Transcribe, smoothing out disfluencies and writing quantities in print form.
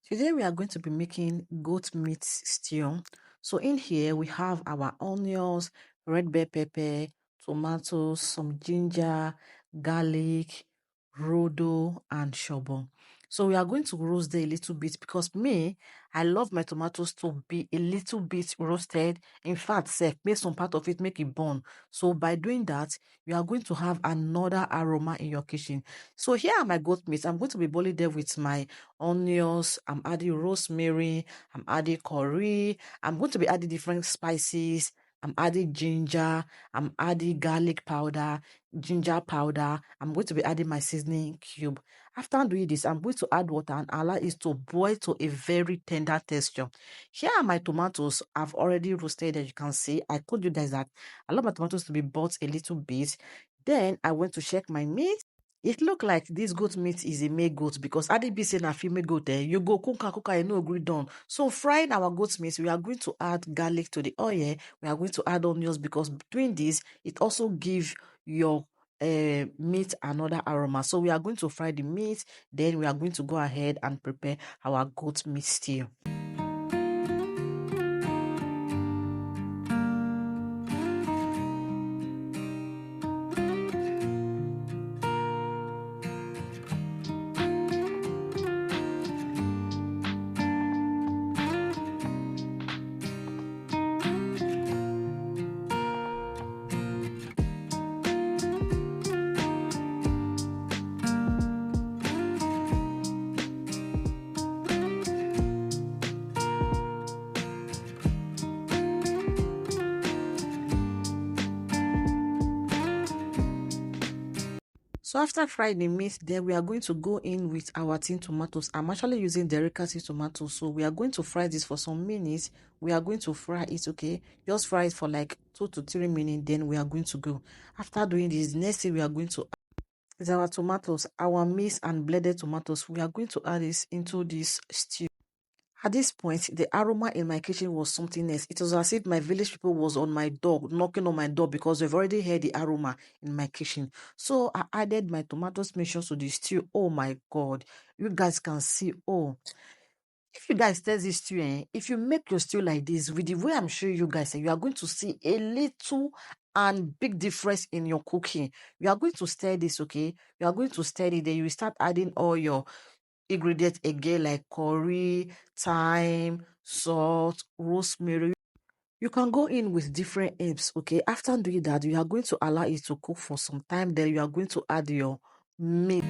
Today we are going to be making goat meat stew. So in here we have our onions, red bell pepper, tomatoes, some ginger, garlic, rodo, and shobo. So we are going to roast them a little bit because I love my tomatoes to be a little bit roasted. In fact, make some part of it, make it burn. So by doing that, you are going to have another aroma in your kitchen. So here are my goat meat. I'm going to be boiling them with my onions, I'm adding rosemary, I'm adding curry, I'm going to be adding different spices, I'm adding ginger, I'm adding garlic powder, ginger powder, I'm going to be adding my seasoning cube. After doing this, I'm going to add water and allow it to boil to a very tender texture. Here are my tomatoes. I've already roasted, as you can see. I told you guys that I love my tomatoes to be boiled a little bit. Then I went to check my meat. It look like this goat meat is a male goat because Adi be saying a female goat you go cook and no agree done. So frying our goat meat, we are going to add garlic to the oil. We are going to add onions because doing this, it also gives your meat another aroma. So we are going to fry the meat, then we are going to go ahead and prepare our goat meat stew. So after frying the meat, then we are going to go in with our tin tomatoes. I'm actually using delicacy tomatoes, so we are going to fry this for some minutes. We are going to fry it, okay? Just fry it for like 2 to 3 minutes, then we are going to go. After doing this, next thing we are going to add is our tomatoes, our mixed and blended tomatoes. We are going to add this into this stew. At this point, the aroma in my kitchen was something else. It was as if my village people was on my door, knocking on my door because they've already heard the aroma in my kitchen. So I added my tomatoes mixture to the stew. Oh my God. You guys can see. Oh, if you guys taste this stew, if you make your stew like this, with the way I'm showing you guys, you are going to see a little and big difference in your cooking. You are going to stir this, okay? You are going to stir it, then you will start adding all your ingredients again like curry, thyme, salt, rosemary. You can go in with different herbs, okay? After doing that, you are going to allow it to cook for some time. Then you are going to add your meat.